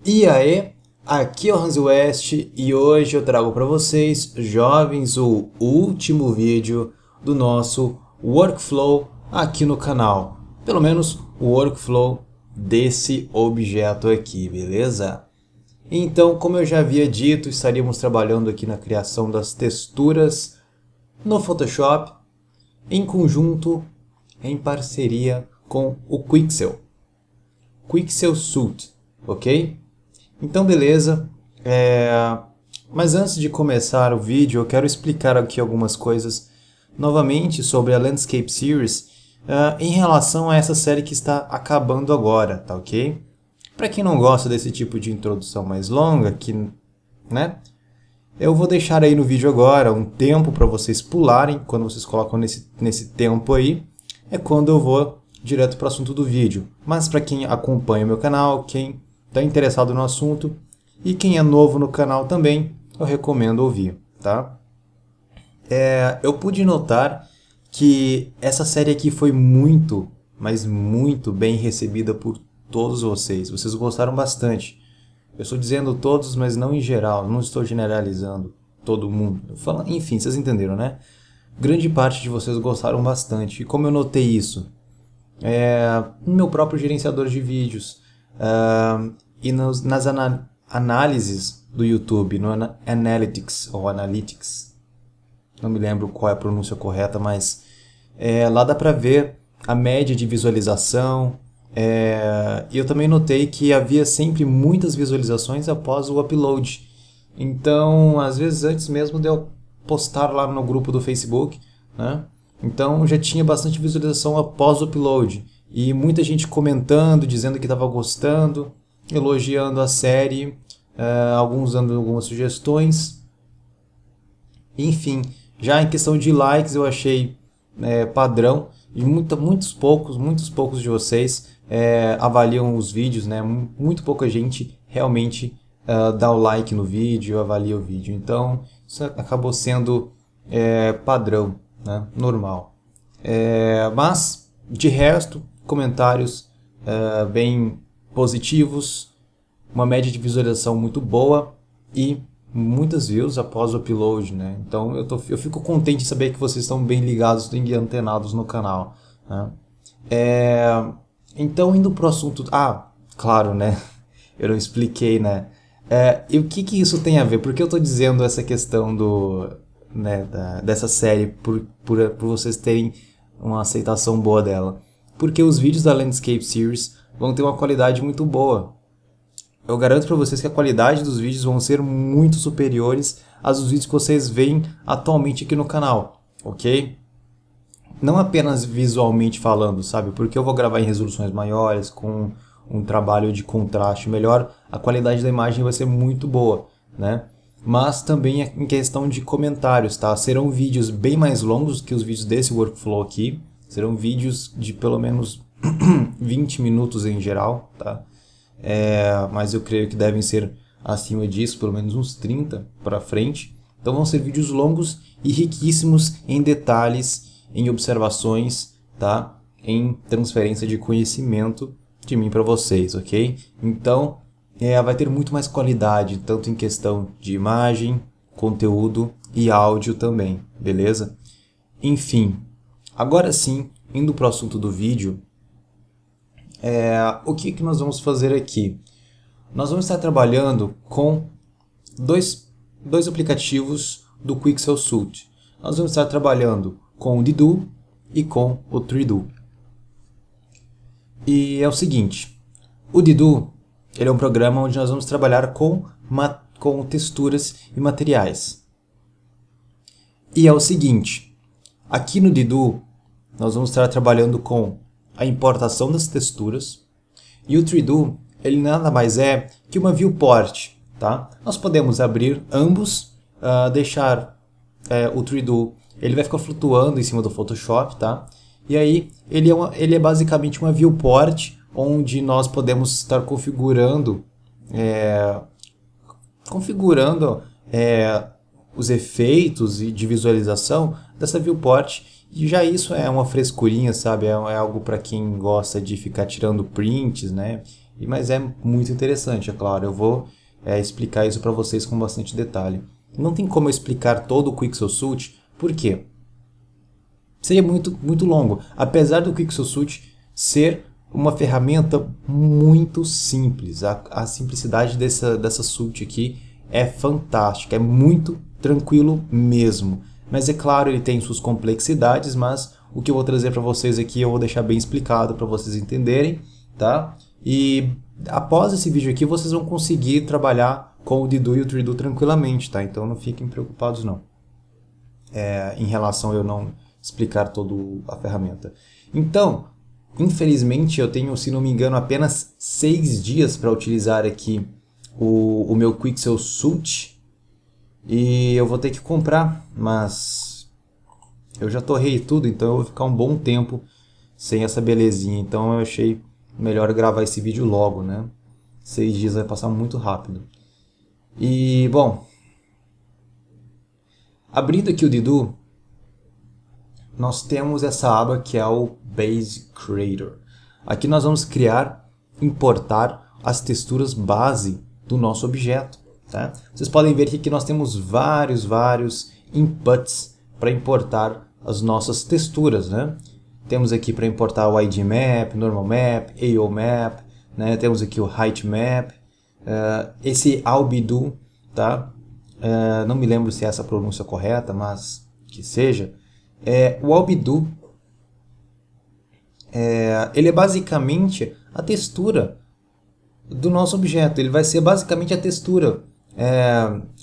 E aí, aqui é o Hans West e hoje eu trago para vocês, jovens, o último vídeo do nosso workflow aqui no canal. Pelo menos o workflow desse objeto aqui, beleza? Então, como eu já havia dito, estaríamos trabalhando aqui na criação das texturas no Photoshop, em conjunto, em parceria com o Quixel. Quixel Suite, ok? Então, beleza. Mas antes de começar o vídeo, eu quero explicar aqui algumas coisas novamente sobre a Landscape Series em relação a essa série que está acabando agora, tá ok? Para quem não gosta desse tipo de introdução mais longa, né? Eu vou deixar aí no vídeo agora um tempo para vocês pularem. Quando vocês colocam nesse tempo aí, é quando eu vou direto para o assunto do vídeo. Mas para quem acompanha o meu canal, quem está interessado no assunto e quem é novo no canal também, eu recomendo ouvir, tá? Eu pude notar que essa série aqui foi muito, mas muito bem recebida por todos vocês. Vocês gostaram bastante. Eu estou dizendo todos, mas não em geral, não estou generalizando todo mundo. Enfim, vocês entenderam, né? Grande parte de vocês gostaram bastante. E como eu notei isso? No meu próprio gerenciador de vídeos e nas análises do YouTube, no Analytics ou Analytics, não me lembro qual é a pronúncia correta, mas lá dá pra ver a média de visualização. E eu também notei que havia sempre muitas visualizações após o upload. Então, às vezes antes mesmo de eu postar lá no grupo do Facebook, né? Então já tinha bastante visualização após o upload. E muita gente comentando, dizendo que estava gostando, elogiando a série, alguns dando algumas sugestões. Enfim, já em questão de likes eu achei padrão. E muitos poucos de vocês avaliam os vídeos, né? Muito pouca gente realmente dá o like no vídeo, avalia o vídeo. Então, isso acabou sendo padrão, né? Normal. Mas, de resto, comentários bem positivos, uma média de visualização muito boa e muitas views após o upload, né? Então eu fico contente de saber que vocês estão bem ligados e antenados no canal, né? Então, indo pro assunto... Ah, claro, né? Eu não expliquei, né? E o que isso tem a ver? Por que eu estou dizendo essa questão dessa série por vocês terem uma aceitação boa dela? Porque os vídeos da Landscape Series vão ter uma qualidade muito boa. Eu garanto para vocês que a qualidade dos vídeos vão ser muito superiores aos vídeos que vocês veem atualmente aqui no canal, ok? Não apenas visualmente falando, sabe? Porque eu vou gravar em resoluções maiores, com um trabalho de contraste melhor, a qualidade da imagem vai ser muito boa, né? Mas também em questão de comentários, tá? Serão vídeos bem mais longos que os vídeos desse workflow aqui. Serão vídeos de pelo menos 20 minutos em geral, tá? Mas eu creio que devem ser acima disso, pelo menos uns 30 para frente. Então vão ser vídeos longos e riquíssimos em detalhes, em observações, tá? Em transferência de conhecimento de mim para vocês, ok? Então vai ter muito mais qualidade, tanto em questão de imagem, conteúdo e áudio também, beleza? Enfim, agora sim, indo para o assunto do vídeo, o que nós vamos fazer aqui? Nós vamos estar trabalhando com dois aplicativos do Quixel Suite. Nós vamos estar trabalhando com o Dido e com o 3Do. E é o seguinte, o Dido ele é um programa onde nós vamos trabalhar com texturas e materiais. E é o seguinte, aqui no Dido nós vamos estar trabalhando com a importação das texturas, e o 3Do ele nada mais é que uma viewport, tá? Nós podemos abrir ambos, deixar o 3Do, ele vai ficar flutuando em cima do Photoshop, tá? E aí ele é basicamente uma viewport onde nós podemos estar configurando os efeitos de visualização dessa viewport. E já isso é uma frescurinha, sabe? É algo para quem gosta de ficar tirando prints, né? Mas é muito interessante, é claro. Eu vou explicar isso para vocês com bastante detalhe. Não tem como eu explicar todo o Quixel Suite, por quê? Seria muito longo. Apesar do Quixel Suite ser uma ferramenta muito simples, a simplicidade dessa suite aqui é fantástica, é muito tranquilo mesmo. Mas é claro, ele tem suas complexidades, mas o que eu vou trazer para vocês aqui eu vou deixar bem explicado para vocês entenderem, tá? E após esse vídeo aqui vocês vão conseguir trabalhar com o Dido e o Trido tranquilamente, tá? Então não fiquem preocupados não, em relação a eu não explicar toda a ferramenta. Então, infelizmente eu tenho, se não me engano, apenas 6 dias para utilizar aqui o meu Quixel Suite. E eu vou ter que comprar, mas eu já torrei tudo, então eu vou ficar um bom tempo sem essa belezinha. Então eu achei melhor gravar esse vídeo logo, né? 6 dias vai passar muito rápido. E, bom, abrindo aqui o Dido, nós temos essa aba que é o Base Creator. Aqui nós vamos criar, importar as texturas base do nosso objeto. Tá? Vocês podem ver que aqui nós temos vários inputs para importar as nossas texturas. Né? Temos aqui para importar o ID Map, Normal Map, AO Map, né? Temos aqui o Height Map, esse Albedo, tá? Não me lembro se é essa a pronúncia correta, mas que seja. O Albedo ele é basicamente a textura do nosso objeto. Ele vai ser basicamente a textura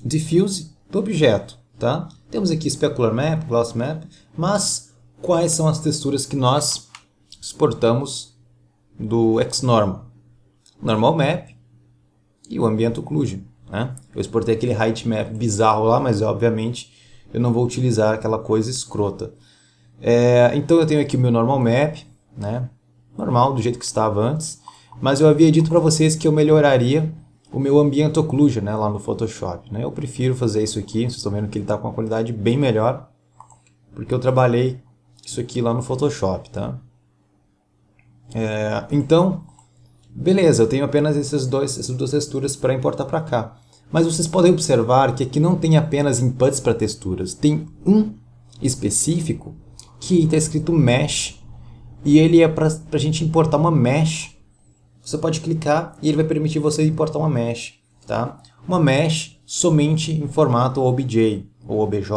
diffuse do objeto. Tá? Temos aqui Specular Map, Gloss Map, mas quais são as texturas que nós exportamos do XNormal? Normal Map e o Ambient Occlusion. Né? Eu exportei aquele Height Map bizarro lá, mas obviamente eu não vou utilizar aquela coisa escrota. Então eu tenho aqui o meu Normal Map, né? Normal, do jeito que estava antes, mas eu havia dito para vocês que eu melhoraria o meu Ambient Occlusion, né, lá no Photoshop. Né? Eu prefiro fazer isso aqui, vocês estão vendo que ele está com uma qualidade bem melhor, porque eu trabalhei isso aqui lá no Photoshop. Tá? Então, beleza, eu tenho apenas essas duas texturas para importar para cá. Mas vocês podem observar que aqui não tem apenas inputs para texturas, tem um específico que está escrito Mesh, e ele é para a gente importar uma Mesh. Você pode clicar e ele vai permitir você importar uma Mesh. Tá? Uma Mesh somente em formato OBJ ou OBJ,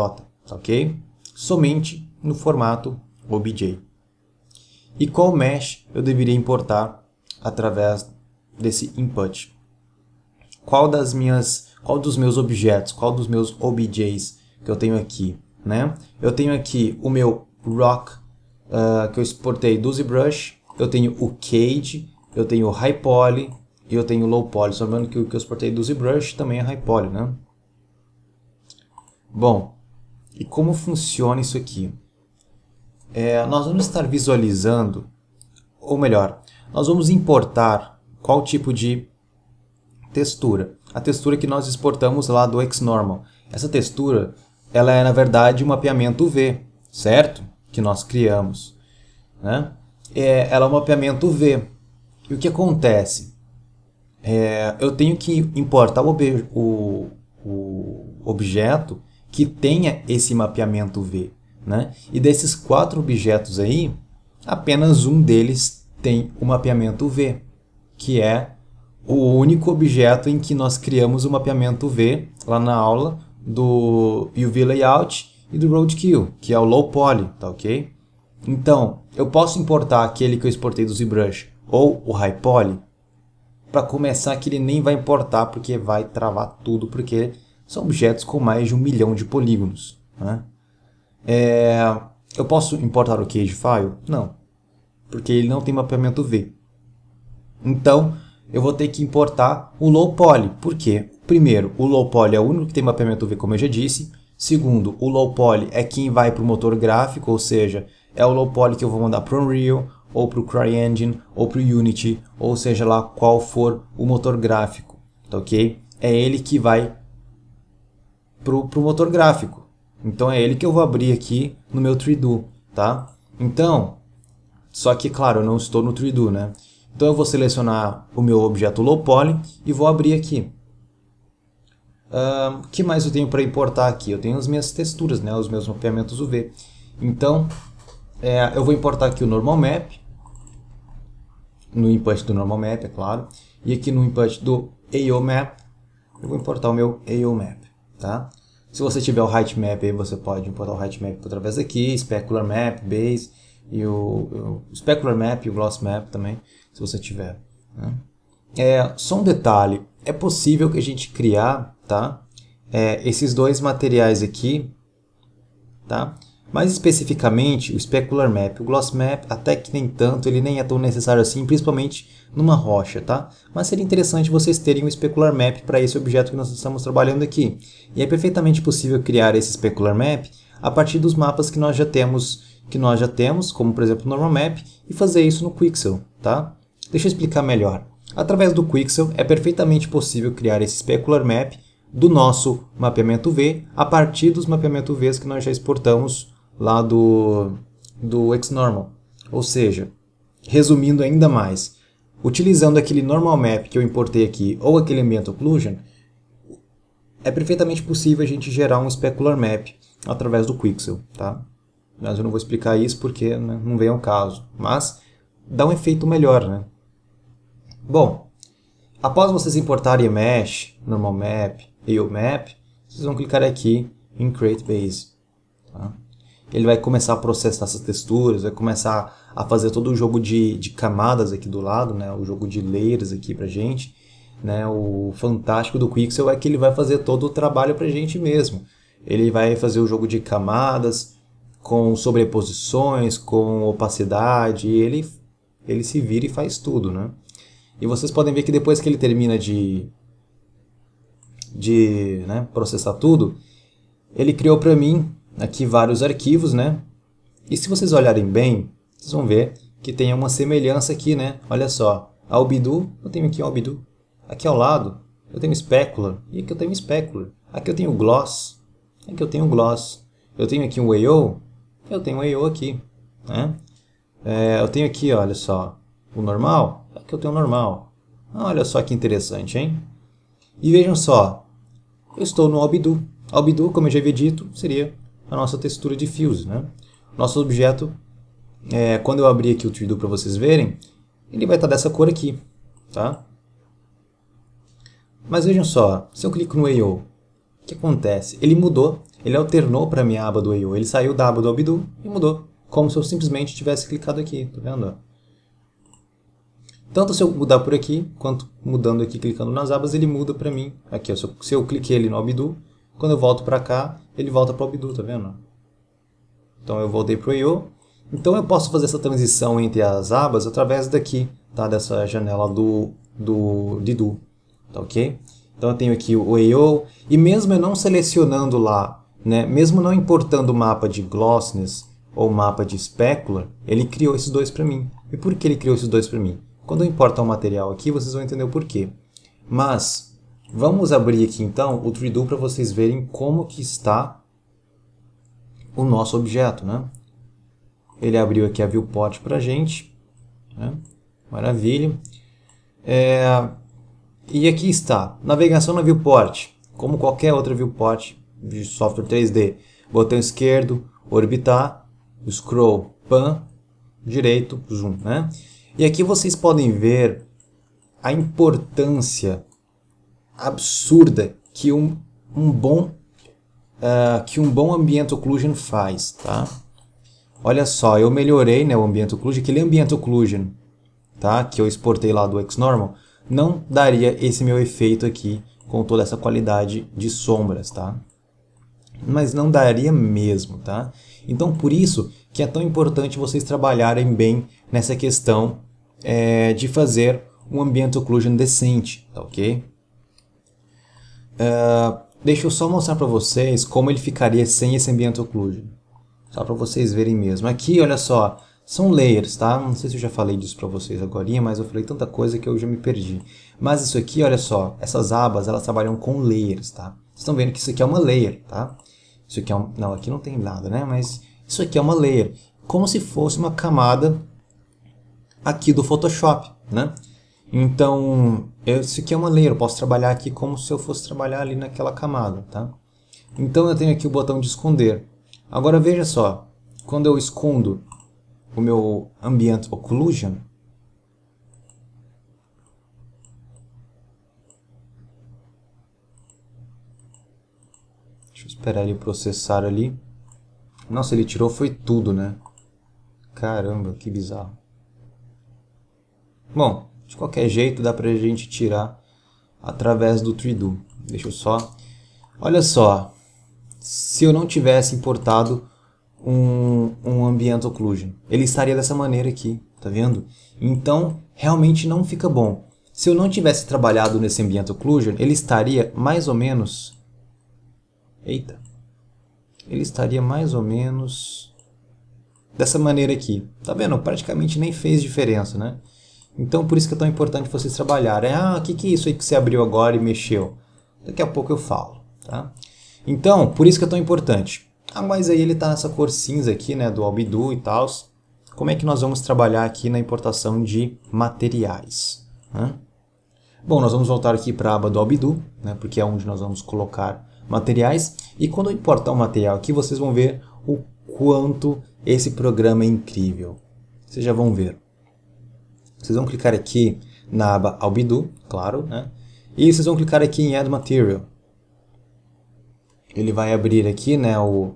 ok? Somente no formato OBJ. E qual Mesh eu deveria importar através desse input? Qual dos meus objetos, qual dos meus OBJs que eu tenho aqui? Né? Eu tenho aqui o meu Rock, que eu exportei do ZBrush, eu tenho o Cage, eu tenho o High Poly e eu tenho o Low Poly. Só lembrando que o que eu exportei do ZBrush também é High Poly. Né? Bom, e como funciona isso aqui? Nós vamos estar visualizando, ou melhor, nós vamos importar qual tipo de textura. A textura que nós exportamos lá do XNormal. Essa textura, ela é na verdade um mapeamento UV, certo? Que nós criamos. Né? Ela é um mapeamento UV. E o que acontece? Eu tenho que importar o objeto que tenha esse mapeamento UV. Né? E desses 4 objetos aí, apenas um deles tem o mapeamento UV, que é o único objeto em que nós criamos o mapeamento UV lá na aula do UV Layout e do Roadkill, que é o Low Poly, tá ok? Então, eu posso importar aquele que eu exportei do ZBrush ou o High Poly. Para começar, que ele nem vai importar porque vai travar tudo, porque são objetos com mais de 1 milhão de polígonos. Né? Eu posso importar o Cage File? Não, porque ele não tem mapeamento V. Então, eu vou ter que importar o Low Poly. Por quê? Primeiro, o Low Poly é o único que tem mapeamento V, como eu já disse. Segundo, o Low Poly é quem vai para o motor gráfico, ou seja, é o Low Poly que eu vou mandar para o Unreal, ou para o CryEngine, ou para o Unity, ou seja lá qual for o motor gráfico. Tá ok? É ele que vai para o motor gráfico. Então é ele que eu vou abrir aqui no meu Trido, tá? Então, só que claro, eu não estou no Trido, né? Então eu vou selecionar o meu objeto low poly e vou abrir aqui. O que mais eu tenho para importar aqui? Eu tenho as minhas texturas, né, os meus mapeamentos UV. Então eu vou importar aqui o normal map, no input do normal map, é claro, e aqui no input do AO map, eu vou importar o meu AO map, tá? Se você tiver o height map aí, você pode importar o height map através daqui, specular map, base, e o specular map e o gloss map também, se você tiver, né? Só um detalhe, é possível que a gente criar, tá? Esses dois materiais aqui, tá? Mais especificamente, o Specular Map, o Gloss Map, até que nem tanto, ele nem é tão necessário assim, principalmente numa rocha, tá? Mas seria interessante vocês terem um Specular Map para esse objeto que nós estamos trabalhando aqui. E é perfeitamente possível criar esse Specular Map a partir dos mapas que nós já temos, como por exemplo o Normal Map, e fazer isso no Quixel, tá? Deixa eu explicar melhor. Através do Quixel é perfeitamente possível criar esse Specular Map do nosso mapeamento V a partir dos mapeamentos V que nós já exportamos lá do XNormal. Ou seja, resumindo ainda mais, utilizando aquele normal map que eu importei aqui ou aquele ambient occlusion, é perfeitamente possível a gente gerar um specular map através do Quixel, tá? Mas eu não vou explicar isso porque, né, não vem ao caso, mas dá um efeito melhor, né? Bom, após vocês importarem Mesh, Normal Map, AO Map, vocês vão clicar aqui em Create Base, tá? Ele vai começar a processar essas texturas, vai começar a fazer todo o jogo de camadas aqui do lado, né? O jogo de layers aqui pra gente, né? O fantástico do Quixel é que ele vai fazer todo o trabalho pra gente mesmo. Ele vai fazer o jogo de camadas, com sobreposições, com opacidade, ele se vira e faz tudo, né? E vocês podem ver que depois que ele termina de processar tudo, ele criou para mim aqui vários arquivos, né? E se vocês olharem bem, vocês vão ver que tem uma semelhança aqui, né? Olha só, a Albedo, eu tenho aqui Albedo. Aqui ao lado, eu tenho Specular. E aqui eu tenho Specular. Aqui eu tenho Gloss. Aqui eu tenho Gloss. Eu tenho aqui um AO. Eu tenho um AO aqui, né? Eu tenho aqui, olha só, o normal. Aqui eu tenho o normal. Olha só que interessante, hein? E vejam só, eu estou no Albedo. Albedo, como eu já havia dito, seria a nossa textura de fios, né? Nosso objeto, quando eu abrir aqui o 3Do para vocês verem, ele vai estar dessa cor aqui, tá? Mas vejam só, se eu clico no AO, o que acontece? Ele mudou, ele alternou para a minha aba do AO, ele saiu da aba do Albedo e mudou, como se eu simplesmente tivesse clicado aqui, tá vendo? Tanto se eu mudar por aqui, quanto mudando aqui, clicando nas abas, ele muda para mim. Aqui, ó, se eu cliquei ele no Albedo, quando eu volto para cá, ele volta para o Albedo, tá vendo? Então eu voltei para o AO. Então eu posso fazer essa transição entre as abas através daqui, tá? Dessa janela do Do, tá ok? Então eu tenho aqui o AO, e mesmo eu não selecionando lá, né? Mesmo não importando o mapa de Glossiness ou mapa de Specular, ele criou esses dois para mim. E por que ele criou esses dois para mim? Quando eu importar um material aqui, vocês vão entender o porquê. Mas vamos abrir aqui então o 3Do para vocês verem como que está o nosso objeto, né? Ele abriu aqui a viewport para a gente, né? Maravilha. E aqui está, navegação na viewport, como qualquer outra viewport de software 3D. Botão esquerdo, orbitar, scroll, pan, direito, zoom, né? E aqui vocês podem ver a importância absurda que um bom Ambient Occlusion faz, tá? Olha só, eu melhorei, né, o Ambient Occlusion, aquele Ambient Occlusion, tá, que eu exportei lá do XNormal, não daria esse meu efeito aqui com toda essa qualidade de sombras, tá? Mas não daria mesmo, tá? Então por isso que é tão importante vocês trabalharem bem nessa questão de fazer um Ambient Occlusion decente, tá ok? Deixa eu só mostrar para vocês como ele ficaria sem esse Ambient Occlusion. Só para vocês verem mesmo. Aqui, olha só, são layers, tá? Não sei se eu já falei disso para vocês agora, mas eu falei tanta coisa que eu já me perdi. Mas isso aqui, olha só, essas abas, elas trabalham com layers, tá? Vocês estão vendo que isso aqui é uma layer, tá? Isso aqui é não, aqui não tem nada, né? Mas isso aqui é uma layer, como se fosse uma camada aqui do Photoshop, né? Então, isso aqui é uma layer, eu posso trabalhar aqui como se eu fosse trabalhar ali naquela camada, tá? Então eu tenho aqui o botão de esconder. Agora veja só, quando eu escondo o meu Ambient Occlusion, deixa eu esperar ele processar ali. Nossa, ele tirou foi tudo, né? Caramba, que bizarro. Bom, de qualquer jeito dá pra gente tirar através do 3Do. Deixa eu só... Olha só, se eu não tivesse importado um Ambient Occlusion, ele estaria dessa maneira aqui, tá vendo? Então, realmente não fica bom. Se eu não tivesse trabalhado nesse Ambient Occlusion, ele estaria mais ou menos... Eita! Ele estaria mais ou menos dessa maneira aqui. Tá vendo? Praticamente nem fez diferença, né? Então, por isso que é tão importante vocês trabalharem. Ah, o que é isso aí que você abriu agora e mexeu? Daqui a pouco eu falo, tá? Então, por isso que é tão importante. Ah, mas aí ele está nessa cor cinza aqui, né, do Albedo e tal. Como é que nós vamos trabalhar aqui na importação de materiais, né? Bom, nós vamos voltar aqui para a aba do Albedo, né, porque é onde nós vamos colocar materiais. E quando eu importar um material aqui, vocês vão ver o quanto esse programa é incrível. Vocês já vão ver. Vocês vão clicar aqui na aba Albedo, claro, né? E vocês vão clicar aqui em Add Material. Ele vai abrir aqui, né, o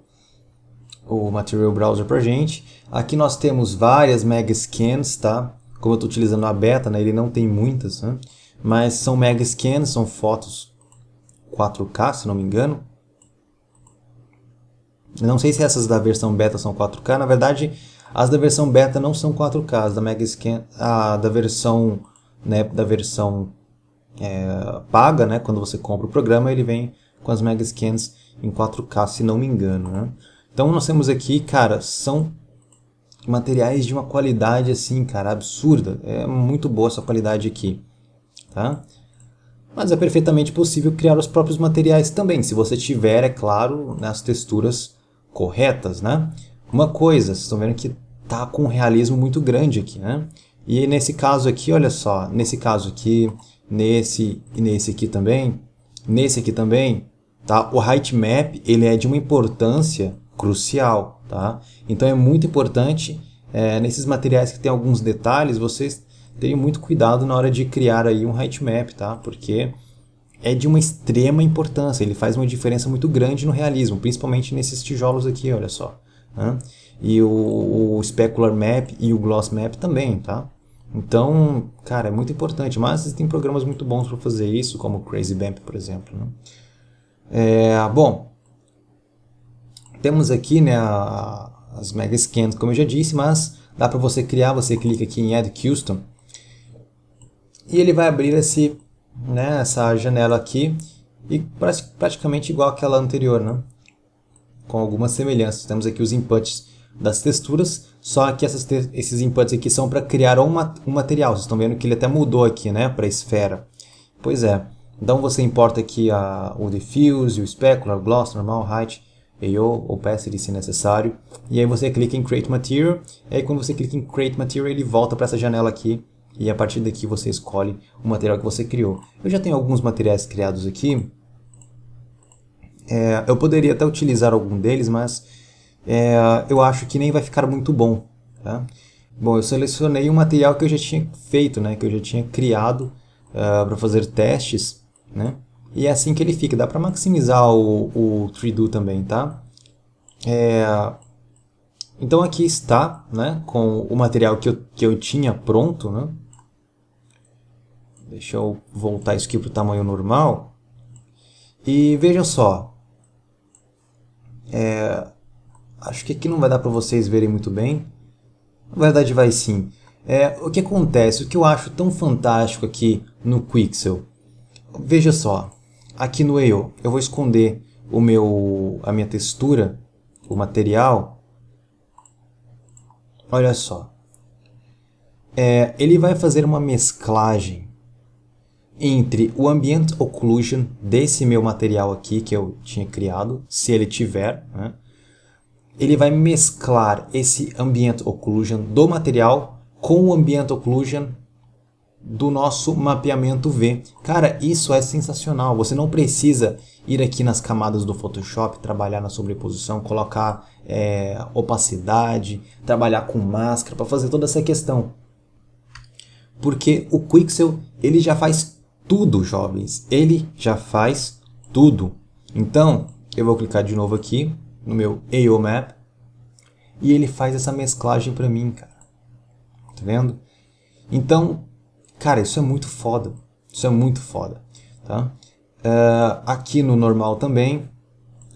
Material Browser pra gente. Aqui nós temos várias mega scans, tá? Como eu estou utilizando a beta, né, ele não tem muitas, né? Mas são mega scans, são fotos 4K, se não me engano. Não sei se essas da versão beta são 4K, na verdade as da versão beta não são 4K, as da Mega Scan, da versão, né, paga, né, quando você compra o programa, ele vem com as Mega Scans em 4K, se não me engano, né? Então nós temos aqui, cara, são materiais de uma qualidade assim, cara, absurda. É muito boa essa qualidade aqui, tá? Mas é perfeitamente possível criar os próprios materiais também, se você tiver, é claro, as texturas corretas, né? Uma coisa, vocês estão vendo que tá com um realismo muito grande aqui, né? E nesse caso aqui, olha só, nesse caso aqui, nesse e nesse aqui também, nesse aqui também, tá? O height map, ele é de uma importância crucial, tá? Então é muito importante, nesses materiais que tem alguns detalhes, vocês terem muito cuidado na hora de criar aí um height map, tá? Porque é de uma extrema importância, ele faz uma diferença muito grande no realismo, principalmente nesses tijolos aqui, olha só, né? E o Specular Map e o Gloss Map também, tá? Então, cara, é muito importante, mas existem programas muito bons para fazer isso, como o Crazy Bump, por exemplo, né? Bom, temos aqui, né, as Mega Scans, como eu já disse, mas dá para você criar, você clica aqui em Add Custom, e ele vai abrir essa janela aqui, e praticamente igual àquela anterior, né? Com algumas semelhanças. Temos aqui os inputs das texturas, só que esses inputs aqui são para criar um material. Vocês estão vendo que ele até mudou aqui, né, para esfera. Pois é. Então você importa aqui o Diffuse, o Specular, o Gloss, Normal, Height, AO, Opacity se necessário. E aí você clica em Create Material, e aí quando você clica em Create Material ele volta para essa janela aqui, e a partir daqui você escolhe o material que você criou. Eu já tenho alguns materiais criados aqui. Eu poderia até utilizar algum deles, mas eu acho que nem vai ficar muito bom, tá? Bom, eu selecionei um material que eu já tinha feito, né, que eu já tinha criado para fazer testes, né? E é assim que ele fica. Dá para maximizar o 3Do também, tá? Então aqui está, né, com o material que eu tinha pronto, né? Deixa eu voltar isso aqui para o tamanho normal. E veja só. Acho que aqui não vai dar para vocês verem muito bem. Na verdade vai sim. O que acontece, o que eu acho tão fantástico aqui no Quixel. Veja só. Aqui no AO, eu vou esconder a minha textura, o material. Olha só. Ele vai fazer uma mesclagem entre o Ambient Occlusion desse meu material aqui que eu tinha criado, se ele tiver, né? Ele vai mesclar esse Ambient Occlusion do material com o Ambient Occlusion do nosso mapeamento V. Cara, isso é sensacional. Você não precisa ir aqui nas camadas do Photoshop, trabalhar na sobreposição, colocar opacidade, trabalhar com máscara para fazer toda essa questão. Porque o Quixel, ele já faz tudo, jovens. Ele já faz tudo. Então, eu vou clicar de novo aqui no meu AO Map e ele faz essa mesclagem para mim, cara. Tá vendo? Então, cara, isso é muito foda. Isso é muito foda. Tá? Aqui no normal também.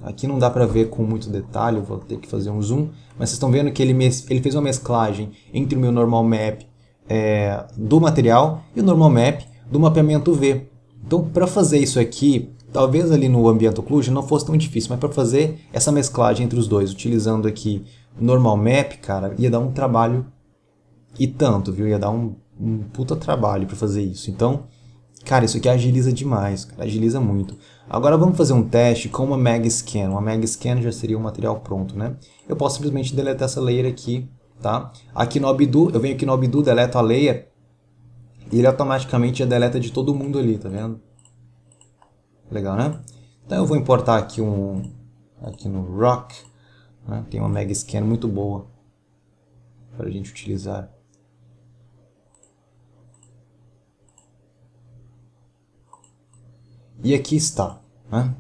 Aqui não dá pra ver com muito detalhe, eu vou ter que fazer um zoom. Mas vocês estão vendo que ele fez uma mesclagem entre o meu normal map do material e o normal map do mapeamento V. Então, para fazer isso aqui, talvez ali no Ambient Occlusion não fosse tão difícil, mas para fazer essa mesclagem entre os dois, utilizando aqui normal map, cara, ia dar um trabalho e tanto, viu? Ia dar um puta trabalho para fazer isso. Então, cara, isso aqui agiliza demais, cara, agiliza muito. Agora vamos fazer um teste com uma Mag Scan. Uma Mag Scan já seria um material pronto, né? Eu posso simplesmente deletar essa layer aqui, tá? Aqui no Obdu, eu venho aqui no Obdu, deleto a layer e ele automaticamente já deleta de todo mundo ali, tá vendo? Legal, né? Então eu vou importar aqui aqui no Rock, né? Tem uma Mag Scan muito boa para a gente utilizar. E aqui está, né?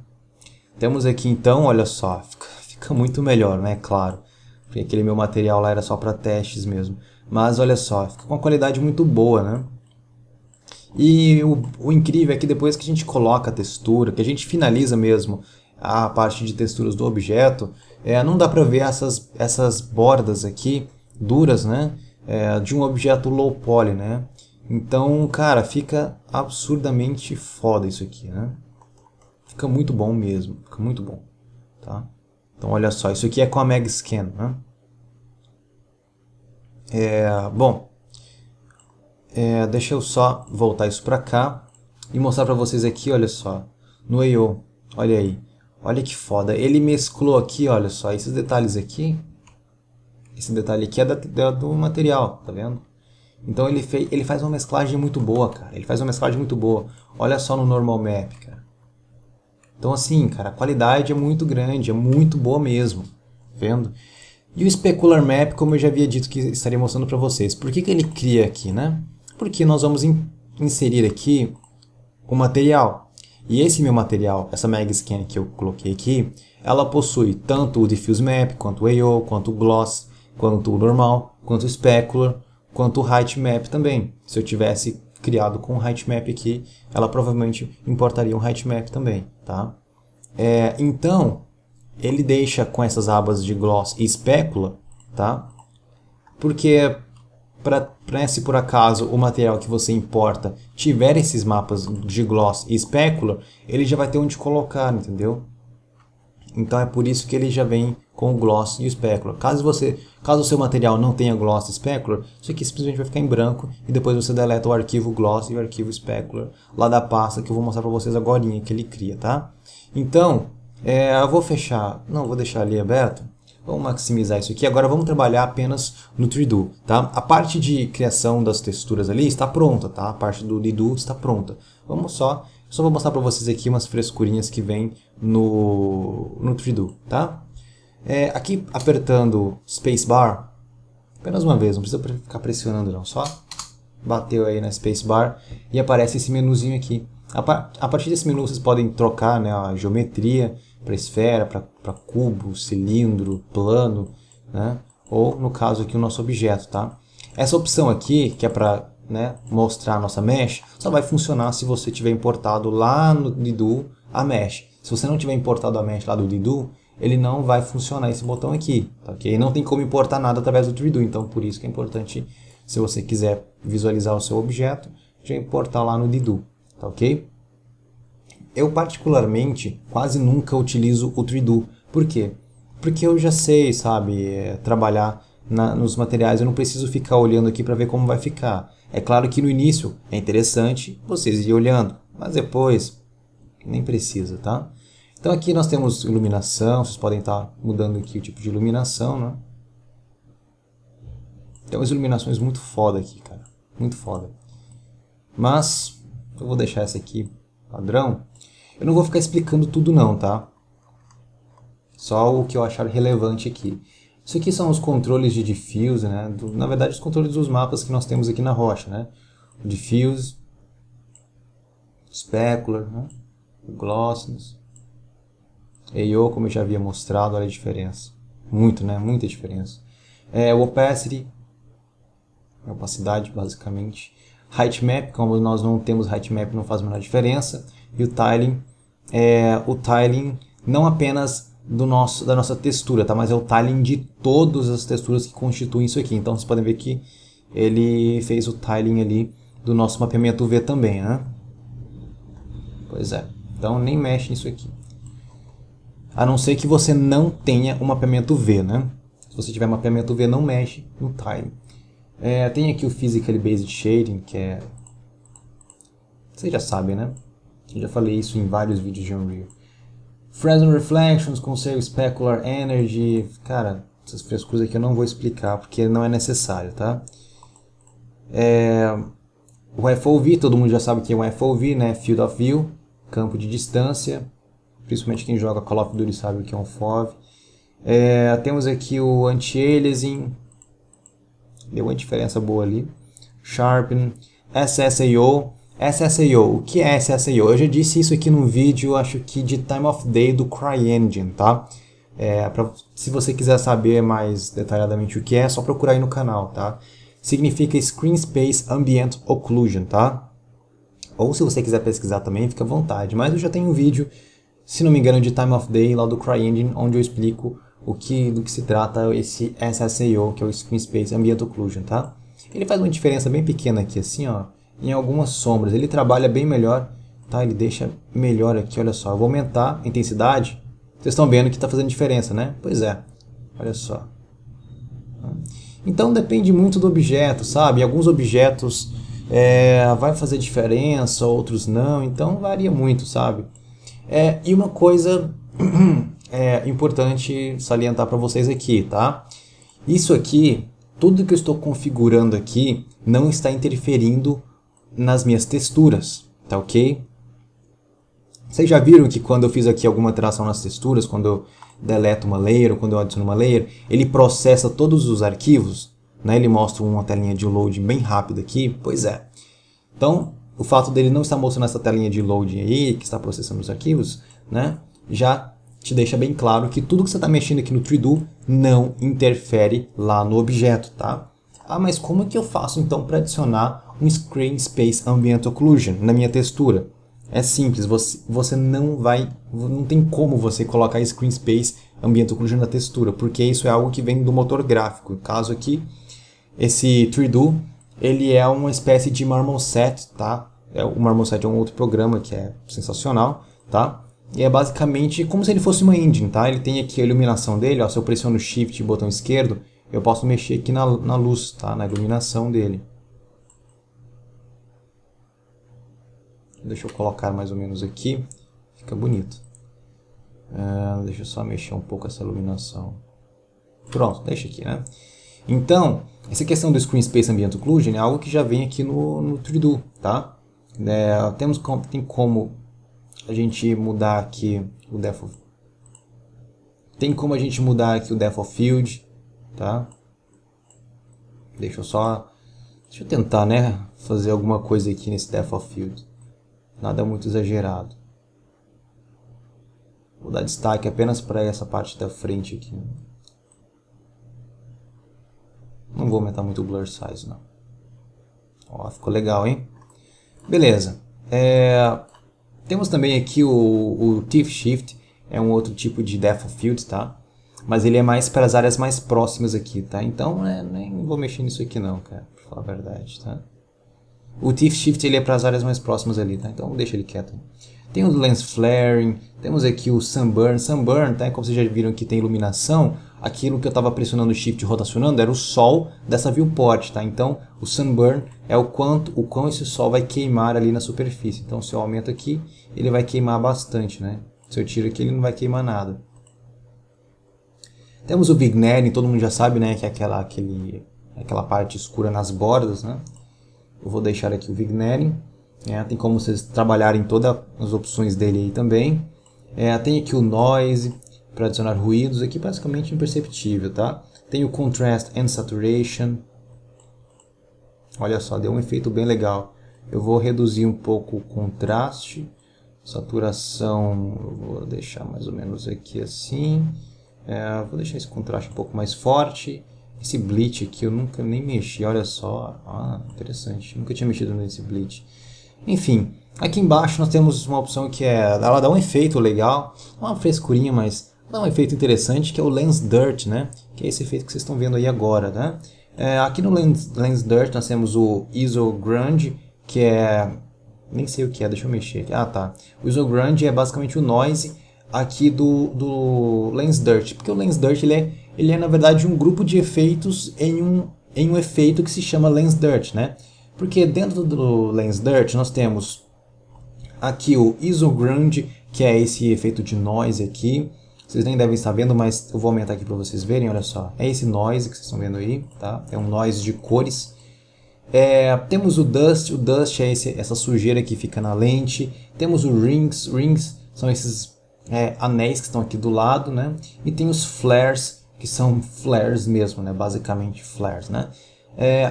Temos aqui então, olha só, fica muito melhor, né? Claro, porque aquele meu material lá era só para testes mesmo. Mas olha só, fica com uma qualidade muito boa, né? E o incrível é que depois que a gente coloca a textura, que a gente finaliza mesmo a parte de texturas do objeto, não dá para ver essas bordas aqui duras, né? De um objeto low poly, né? Então, cara, fica absurdamente foda isso aqui, né? Fica muito bom mesmo, fica muito bom, tá? Então, olha só, isso aqui é com a Mag Scan, né? Bom, deixa eu só voltar isso pra cá e mostrar pra vocês aqui, olha só, no AO, olha aí, olha que foda. Ele mesclou aqui, olha só, esses detalhes aqui, esse detalhe aqui é do material, tá vendo? Então ele faz uma mesclagem muito boa, cara. Ele faz uma mesclagem muito boa. Olha só no normal map, cara. Então assim, cara, a qualidade é muito grande, é muito boa mesmo. Vendo? E o Specular Map, como eu já havia dito que estaria mostrando para vocês. Por que ele cria aqui, né? Porque nós vamos inserir aqui o material. E esse meu material, essa Mag Scan que eu coloquei aqui, ela possui tanto o Diffuse Map, quanto o AO, quanto o Gloss, quanto o normal, quanto o Specular, quanto o Height Map também. Se eu tivesse criado com o Height Map aqui, ela provavelmente importaria um Height Map também, tá? Então, ele deixa com essas abas de Gloss e Specular, tá? Porque se por acaso o material que você importa tiver esses mapas de Gloss e Specular, ele já vai ter onde colocar, entendeu? Então é por isso que ele já vem com o Gloss e o Specular. Caso o seu material não tenha Gloss e Specular, isso aqui simplesmente vai ficar em branco e depois você deleta o arquivo Gloss e o arquivo Specular lá da pasta que eu vou mostrar para vocês agora que ele cria, tá? Então, eu vou fechar, não, vou deixar ali aberto. Vamos maximizar isso aqui. Agora vamos trabalhar apenas no 3Do, tá? A parte de criação das texturas ali está pronta, tá? A parte do Redo está pronta. Só vou mostrar para vocês aqui umas frescurinhas que vem no 3Do, tá? Aqui apertando Spacebar, apenas uma vez, não precisa ficar pressionando não, só bateu aí na Spacebar e aparece esse menuzinho aqui. A partir desse menu vocês podem trocar, né, a geometria para esfera, para cubo, cilindro, plano, né? Ou no caso aqui o nosso objeto, tá? Essa opção aqui, que é para, né, mostrar a nossa mesh, só vai funcionar se você tiver importado lá no Redo a mesh. Se você não tiver importado a mesh lá do Redo, ele não vai funcionar esse botão aqui, tá ok? Não tem como importar nada através do 3Do, então por isso que é importante, se você quiser visualizar o seu objeto, já importar lá no Redo, tá ok? Eu particularmente quase nunca utilizo o 3Do. Por quê? Porque eu já sei, sabe, trabalhar nos materiais, eu não preciso ficar olhando aqui para ver como vai ficar. É claro que no início é interessante vocês irem olhando, mas depois nem precisa, tá? Então aqui nós temos iluminação, vocês podem estar mudando aqui o tipo de iluminação, né? Tem umas iluminações muito foda aqui, cara, muito foda. Mas eu vou deixar essa aqui padrão. Eu não vou ficar explicando tudo não, tá? Só o que eu achar relevante aqui. Isso aqui são os controles de diffuse, né? Na verdade, os controles dos mapas que nós temos aqui na rocha, né? O diffuse, specular, né? O glossiness, AO, como eu já havia mostrado, olha a diferença. Muito, né? Muita diferença. O opacity, a opacidade, basicamente. Height map, como nós não temos height map, não faz a menor diferença. E o tiling não apenas da nossa textura, tá? Mas é o tiling de todas as texturas que constituem isso aqui. Então vocês podem ver que ele fez o tiling ali do nosso mapeamento V também, né? Pois é. Então nem mexe nisso aqui. A não ser que você não tenha um mapeamento V, né? Se você tiver mapeamento V, não mexe no tiling. Tem aqui o Physically Based Shading, que é... Vocês já sabem, né? Eu já falei isso em vários vídeos de Unreal. Fresnel Reflections com seu Specular Energy. Cara, essas frescuras aqui eu não vou explicar, porque não é necessário, tá? O FOV, todo mundo já sabe que é um FOV, né? Field of View, campo de distância. Principalmente quem joga Call of Duty sabe o que é um FOV. Temos aqui o Anti-Aliasing. Deu uma diferença boa ali. Sharpen. SSAO. SSAO. O que é SSAO? Eu já disse isso aqui no vídeo, acho que de Time of Day do CryEngine, tá? Se você quiser saber mais detalhadamente o que é só procurar aí no canal, tá? Significa Screen Space Ambient Occlusion, tá? Ou se você quiser pesquisar também, fica à vontade. Mas eu já tenho um vídeo, se não me engano, de Time of Day lá do CryEngine, onde eu explico do que se trata esse SSAO, que é o Screen Space Ambient Occlusion, tá? Ele faz uma diferença bem pequena aqui, assim, ó, em algumas sombras. Ele trabalha bem melhor, tá? Ele deixa melhor aqui, olha só. Eu vou aumentar a intensidade. Vocês estão vendo que está fazendo diferença, né? Pois é, olha só. Então depende muito do objeto, sabe? Alguns objetos vai fazer diferença, outros não. Então varia muito, sabe? E uma coisa importante salientar para vocês aqui, tá? Isso aqui, tudo que eu estou configurando aqui não está interferindo nas minhas texturas, tá ok? Vocês já viram que quando eu fiz aqui alguma alteração nas texturas, quando eu deleto uma layer ou quando eu adiciono uma layer, ele processa todos os arquivos, né? Ele mostra uma telinha de loading bem rápida aqui, pois é. Então, o fato dele não estar mostrando essa telinha de loading aí, que está processando os arquivos, né? Já te deixa bem claro que tudo que você está mexendo aqui no 3Do não interfere lá no objeto, tá? Ah, mas como que eu faço então para adicionar um Screen Space Ambient Occlusion na minha textura? É simples, você não tem como você colocar Screen Space Ambient Occlusion na textura, porque isso é algo que vem do motor gráfico. No caso aqui, esse 3Do, ele é uma espécie de Marmoset, tá? O Marmoset é um outro programa que é sensacional, tá? E é basicamente como se ele fosse uma engine, tá? Ele tem aqui a iluminação dele, ó, se eu pressiono Shift e botão esquerdo, eu posso mexer aqui na luz, tá? Na iluminação dele. Deixa eu colocar mais ou menos aqui, fica bonito. Deixa eu só mexer um pouco essa iluminação. Pronto, deixa aqui, né? Então, essa questão do Screen Space Ambient Occlusion é algo que já vem aqui no 3Do, tá? Tem como a gente mudar aqui o Depth of... Tem como a gente mudar aqui o Depth of Field, tá? Deixa eu tentar, né, fazer alguma coisa aqui nesse Depth of Field. Nada muito exagerado. Vou dar destaque apenas para essa parte da frente aqui. Não vou aumentar muito o Blur Size, não. Ó, ficou legal, hein? Beleza. Temos também aqui o Thief Shift. É um outro tipo de Depth of Field, tá? Mas ele é mais para as áreas mais próximas aqui, tá? Então, nem vou mexer nisso aqui não, cara. Pra falar a verdade, tá? O Thief Shift ele é para as áreas mais próximas ali, tá? Então deixa ele quieto. Tem o Lens Flaring, temos aqui o Sunburn. Sunburn, tá? Como vocês já viram que tem iluminação, aquilo que eu estava pressionando o Shift e rotacionando era o sol dessa viewport, tá? Então o Sunburn é o quão esse sol vai queimar ali na superfície. Então se eu aumento aqui, ele vai queimar bastante, né? Se eu tiro aqui, ele não vai queimar nada. Temos o Vignetting, todo mundo já sabe, né? Que é aquela parte escura nas bordas, né? Eu vou deixar aqui o Vignetting. Tem como vocês trabalharem todas as opções dele aí também. Tem aqui o Noise, para adicionar ruídos, aqui basicamente imperceptível, tá? Tem o Contrast and Saturation. Olha só, deu um efeito bem legal. Eu vou reduzir um pouco o contraste. Saturação, eu vou deixar mais ou menos aqui assim. Vou deixar esse contraste um pouco mais forte. Esse bleach aqui eu nunca nem mexi, olha só. Interessante, nunca tinha mexido nesse bleach. Enfim, aqui embaixo nós temos uma opção que ela dá um efeito legal. Uma frescurinha, mas dá um efeito interessante, que é o Lens Dirt, né? Que é esse efeito que vocês estão vendo aí agora, né? Aqui no Lens Dirt nós temos o ISO Grunge, que nem sei o que é, deixa eu mexer aqui. Tá. O ISO Grunge é basicamente o noise aqui do Lens Dirt, porque o Lens Dirt ele é na verdade um grupo de efeitos em um efeito que se chama Lens Dirt, né? Porque dentro do Lens Dirt nós temos aqui o ISO Grunge, que é esse efeito de noise aqui. Vocês nem devem estar vendo, mas eu vou aumentar aqui para vocês verem, olha só. É esse noise que vocês estão vendo aí, tá? É um noise de cores. Temos o Dust é essa sujeira que fica na lente. Temos o Rings são esses anéis que estão aqui do lado, né? E tem os Flares, que são flares mesmo, né? Basicamente flares, né?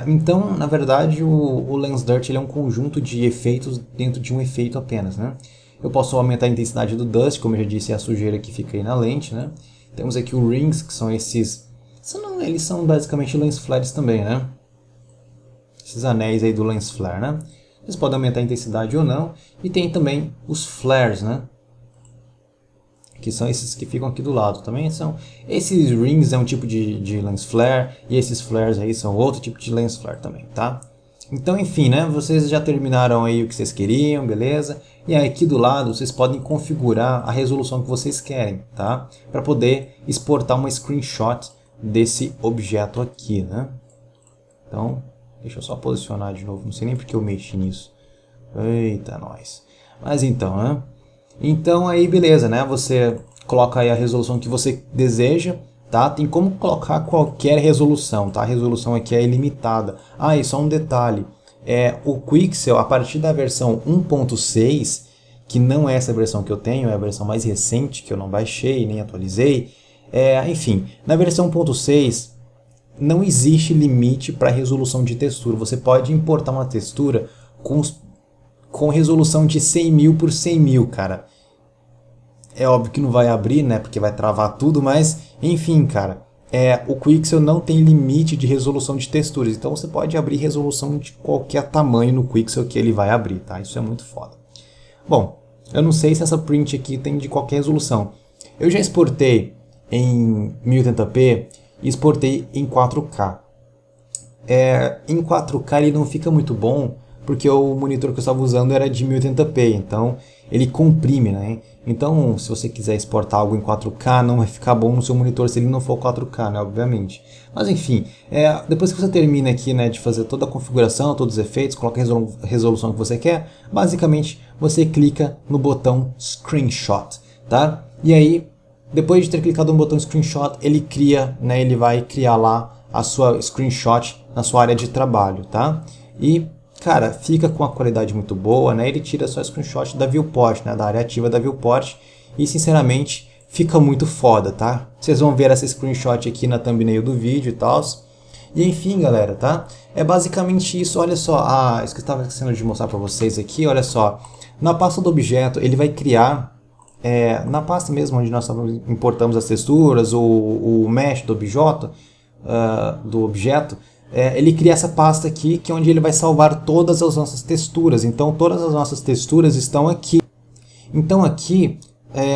Então, na verdade, o Lens Dirt ele é um conjunto de efeitos dentro de um efeito apenas, né? Eu posso aumentar a intensidade do Dust, como eu já disse, é a sujeira que fica aí na lente, né? Temos aqui o Rings, que são esses... Eles são basicamente lens flares também, né? Esses anéis aí do lens flare, né? Vocês podem aumentar a intensidade ou não. E tem também os flares, né? Que são esses que ficam aqui do lado. Também são... Esses rings é um tipo de lens flare. E esses flares aí são outro tipo de lens flare também, tá? Então, enfim, né? Vocês já terminaram aí o que vocês queriam, beleza? E aí aqui do lado vocês podem configurar a resolução que vocês querem, tá? Para poder exportar uma screenshot desse objeto aqui, né? Então, deixa eu só posicionar de novo. Não sei nem porque eu mexi nisso. Eita, nós. Mas então, né? Então aí beleza, né? Você coloca aí a resolução que você deseja, tá? Tem como colocar qualquer resolução, tá? A resolução aqui é ilimitada. E só um detalhe. O Quixel, a partir da versão 1.6, que não é essa versão que eu tenho, é a versão mais recente, que eu não baixei, nem atualizei. Enfim, na versão 1.6 não existe limite para resolução de textura. Você pode importar uma textura com resolução de 100.000 por 100.000, cara. É óbvio que não vai abrir, né? Porque vai travar tudo, mas enfim, cara. O Quixel não tem limite de resolução de texturas. Então você pode abrir resolução de qualquer tamanho no Quixel que ele vai abrir, tá? Isso é muito foda. Bom, eu não sei se essa print aqui tem de qualquer resolução. Eu já exportei em 1080p e exportei em 4K. Em 4K ele não fica muito bom, porque o monitor que eu estava usando era de 1080p, então ele comprime, né? Então, se você quiser exportar algo em 4K, não vai ficar bom no seu monitor se ele não for 4K, né? Obviamente. Mas enfim, depois que você termina aqui, né, de fazer toda a configuração, todos os efeitos, coloca a resolução que você quer, basicamente você clica no botão Screenshot, tá? E aí, depois de ter clicado no botão Screenshot, ele cria, né, ele vai criar lá a sua screenshot na sua área de trabalho, tá? E cara, fica com a qualidade muito boa, né? Ele tira só screenshot da viewport, né? Da área ativa da viewport. E sinceramente, fica muito foda, tá? Vocês vão ver essa screenshot aqui na thumbnail do vídeo e tal. E enfim, galera, tá? É basicamente isso. Olha só, isso que eu estava esquecendo de mostrar para vocês aqui, olha só. Na pasta do objeto, ele vai criar, na pasta mesmo onde nós importamos as texturas, o mesh do objeto, ele cria essa pasta aqui, que é onde ele vai salvar todas as nossas texturas. Então todas as nossas texturas estão aqui. Então aqui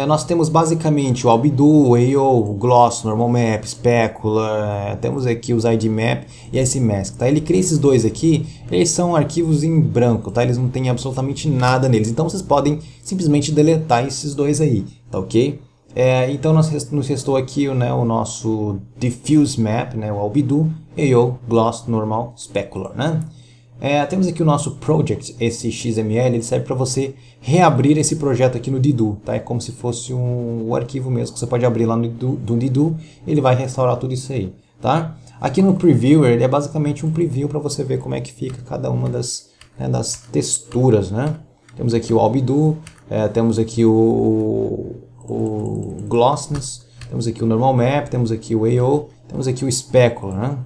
nós temos basicamente o Albedo, o AO, o Gloss, Normal Map, Specular, temos aqui os ID Map e esse Mask, tá? Ele cria esses dois aqui, eles são arquivos em branco, tá? Eles não tem absolutamente nada neles, então vocês podem simplesmente deletar esses dois aí, tá ok? Então nos restou aqui, né, o nosso Diffuse Map, né, o Albedo, AO, Gloss, Normal, Specular, né? Temos aqui o nosso Project, esse XML, ele serve para você reabrir esse projeto aqui no Dido, tá? É como se fosse um arquivo mesmo que você pode abrir lá no Dido, ele vai restaurar tudo isso aí, tá? Aqui no Previewer, ele é basicamente um preview para você ver como é que fica cada uma das, né, das texturas, né? Temos aqui o Albedo, temos aqui o Glossiness, temos aqui o Normal Map, temos aqui o AO, temos aqui o Specular, né?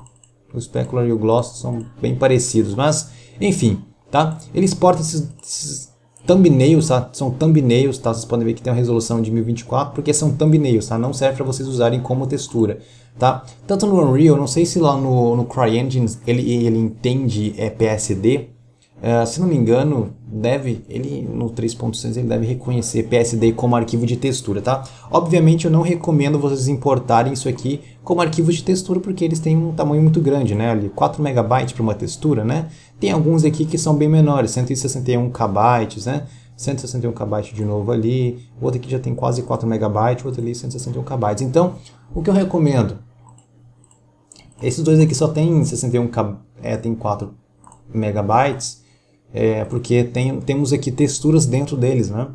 O Specular e o Gloss são bem parecidos, mas, enfim, tá? Ele exporta esses thumbnails, tá? São thumbnails, tá? Vocês podem ver que tem uma resolução de 1024, porque são thumbnails, tá? Não serve para vocês usarem como textura, tá? Tanto no Unreal, não sei se lá no CryEngine ele entende PSD. Se não me engano, ele no 3.6 ele deve reconhecer PSD como arquivo de textura, tá? Obviamente eu não recomendo vocês importarem isso aqui como arquivo de textura porque eles têm um tamanho muito grande, né? Ali 4 MB para uma textura, né? Tem alguns aqui que são bem menores, 161 KB, né? 161 KB de novo ali, o outro aqui já tem quase 4 MB, o outro ali 161 KB. Então, o que eu recomendo? Esses dois aqui só tem 61 KB, tem 4 MB. Porque temos aqui texturas dentro deles, né?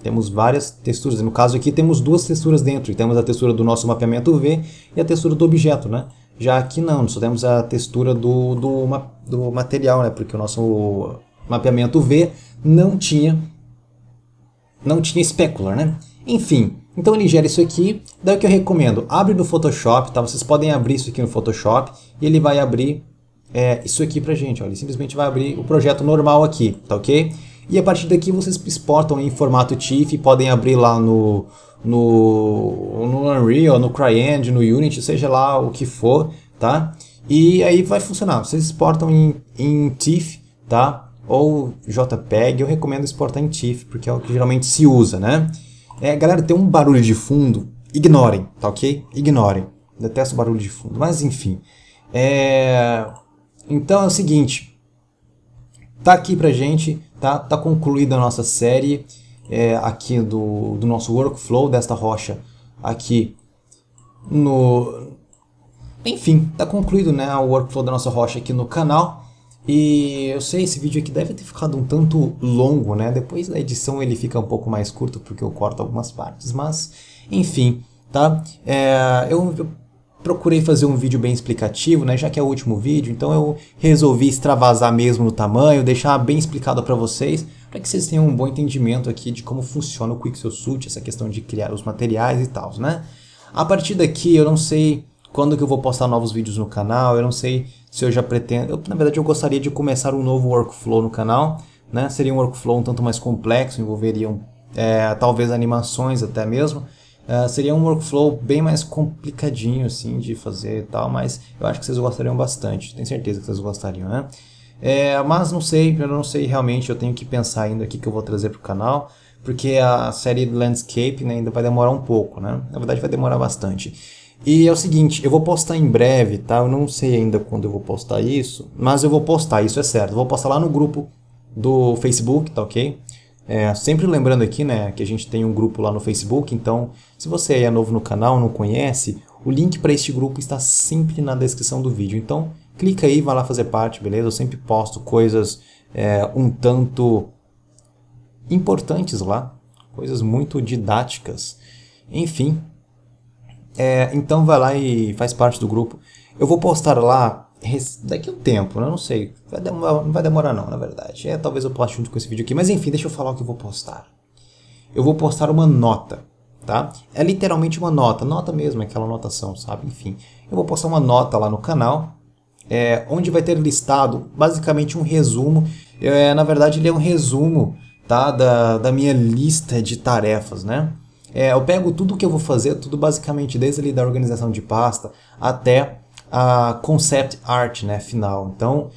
Temos várias texturas. No caso aqui temos duas texturas dentro. Temos a textura do nosso mapeamento V e a textura do objeto, né? Já aqui não, só temos a textura do material, né? Porque o nosso mapeamento V não tinha specular, né? Enfim, então ele gera isso aqui. Daí o que eu recomendo? Abre no Photoshop, tá? Vocês podem abrir isso aqui no Photoshop e ele vai abrir isso aqui pra gente, ó. Ele simplesmente vai abrir o projeto normal aqui, tá ok? E a partir daqui vocês exportam em formato TIFF, podem abrir lá no Unreal, no CryEngine, no Unity, seja lá o que for, tá? E aí vai funcionar. Vocês exportam em TIFF, tá? Ou JPEG, eu recomendo exportar em TIFF, porque é o que geralmente se usa, né? Galera, tem um barulho de fundo, ignorem, tá ok? Ignorem. Detesto o barulho de fundo, mas enfim. Então é o seguinte, tá aqui pra gente, tá concluída a nossa série aqui do nosso workflow desta rocha aqui enfim, tá concluído, né, o workflow da nossa rocha aqui no canal. E eu sei, esse vídeo aqui deve ter ficado um tanto longo, né, depois da edição ele fica um pouco mais curto porque eu corto algumas partes, mas enfim, tá? Eu procurei fazer um vídeo bem explicativo, né, já que é o último vídeo, então eu resolvi extravasar mesmo no tamanho, deixar bem explicado para vocês vocês tenham um bom entendimento aqui de como funciona o Quixel Suit, essa questão de criar os materiais e tal, né? A partir daqui eu não sei quando que eu vou postar novos vídeos no canal, eu não sei se eu já pretendo, na verdade eu gostaria de começar um novo workflow no canal, né? Seria um workflow um tanto mais complexo, envolveriam talvez animações até mesmo. Seria um workflow bem mais complicadinho assim de fazer e tal, mas eu acho que vocês gostariam bastante, tenho certeza que vocês gostariam, né? Mas não sei, eu não sei realmente, eu tenho que pensar ainda o que eu vou trazer para o canal, porque a série Landscape, né, ainda vai demorar um pouco, né? Na verdade vai demorar bastante. E é o seguinte, eu vou postar em breve, tá? Eu não sei ainda quando eu vou postar isso, mas eu vou postar, isso é certo. Eu vou postar lá no grupo do Facebook, tá ok? Sempre lembrando aqui, né, que a gente tem um grupo lá no Facebook, então se você é novo no canal, não conhece, o link para este grupo está sempre na descrição do vídeo. Então clica aí, vai lá fazer parte, beleza? Eu sempre posto coisas um tanto importantes lá, coisas muito didáticas, enfim. Então vai lá e faz parte do grupo. Eu vou postar lá daqui a um tempo, né? Não sei, não vai demorar não, na verdade. Talvez eu poste junto com esse vídeo aqui, mas enfim, deixa eu falar o que eu vou postar. Eu vou postar uma nota, tá? É literalmente uma nota mesmo, aquela anotação, sabe? Enfim, eu vou postar uma nota lá no canal, onde vai ter listado basicamente um resumo. Na verdade ele é um resumo, tá? da minha lista de tarefas, né? Eu pego tudo que eu vou fazer, tudo basicamente desde ali da organização de pasta até a concept art, né, final. Então,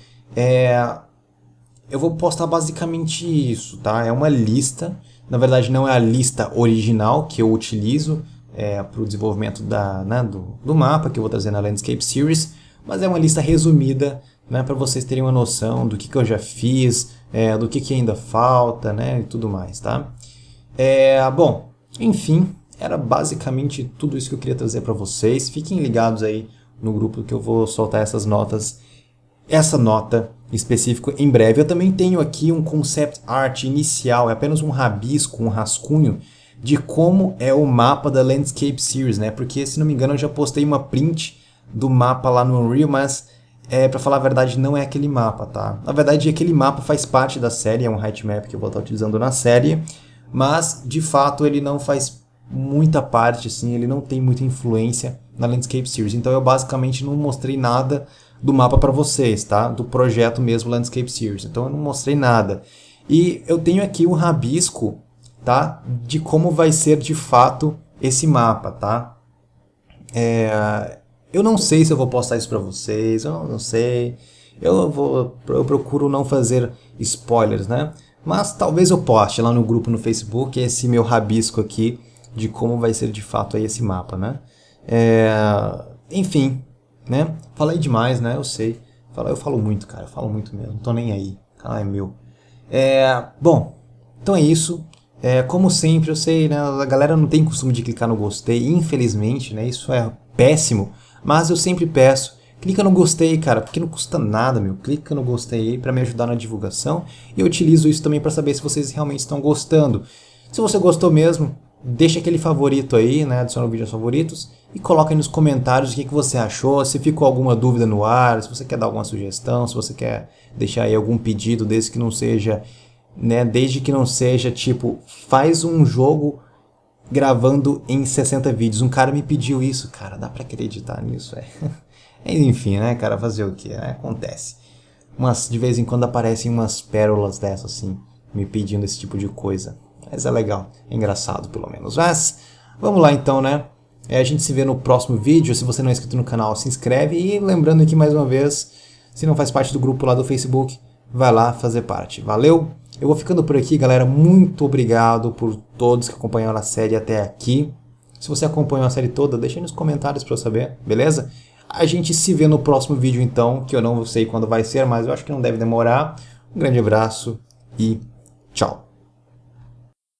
eu vou postar basicamente isso, tá? É uma lista, na verdade não é a lista original que eu utilizo para o desenvolvimento do mapa que eu vou trazer na Landscape Series, mas é uma lista resumida, né, para vocês terem uma noção do que eu já fiz, do que ainda falta, né, e tudo mais, tá? Bom, enfim, era basicamente tudo isso que eu queria trazer para vocês. Fiquem ligados aí no grupo que eu vou soltar essas notas, essa nota específica em breve. Eu também tenho aqui um concept art inicial, é apenas um rabisco, um rascunho de como é o mapa da Landscape Series, né? Porque, se não me engano, eu já postei uma print do mapa lá no Unreal, mas pra falar a verdade não é aquele mapa, tá? Na verdade aquele mapa faz parte da série, é um height-map que eu vou estar utilizando na série, mas de fato ele não faz muita parte, assim, ele não tem muita influência na Landscape Series, então eu basicamente não mostrei nada do mapa para vocês, tá? Do projeto mesmo Landscape Series, então eu não mostrei nada. E eu tenho aqui um rabisco, tá? De como vai ser de fato esse mapa, tá? Eu não sei se eu vou postar isso para vocês, eu não sei. Eu procuro não fazer spoilers, né? Mas talvez eu poste lá no grupo no Facebook esse meu rabisco aqui de como vai ser de fato aí esse mapa, né? Enfim, né? Falei demais, né? Eu sei. Eu falo muito, cara. Eu falo muito mesmo. Não tô nem aí. Ah, é meu. Bom, então é isso. Como sempre, eu sei, né? A galera não tem costume de clicar no gostei, infelizmente, né? Isso é péssimo. Mas eu sempre peço, clica no gostei, cara, porque não custa nada, meu. Clica no gostei aí pra me ajudar na divulgação. E eu utilizo isso também pra saber se vocês realmente estão gostando. Se você gostou mesmo, deixa aquele favorito aí, né? Adiciona o vídeo aos favoritos e coloca aí nos comentários o que você achou, se ficou alguma dúvida no ar, se você quer dar alguma sugestão, se você quer deixar aí algum pedido desde que não seja, né? Desde que não seja tipo, faz um jogo gravando em 60 vídeos. Um cara me pediu isso, cara, dá pra acreditar nisso, Enfim, né, cara, fazer o que, né? Acontece. Mas de vez em quando aparecem umas pérolas dessas assim, me pedindo esse tipo de coisa. Mas é legal, é engraçado pelo menos. Mas vamos lá então, né? A gente se vê no próximo vídeo. Se você não é inscrito no canal, se inscreve. E lembrando aqui mais uma vez, se não faz parte do grupo lá do Facebook, vai lá fazer parte. Valeu? Eu vou ficando por aqui, galera. Muito obrigado por todos que acompanharam a série até aqui. Se você acompanhou a série toda, deixa aí nos comentários para eu saber, beleza? A gente se vê no próximo vídeo então, que eu não sei quando vai ser, mas eu acho que não deve demorar. Um grande abraço e tchau.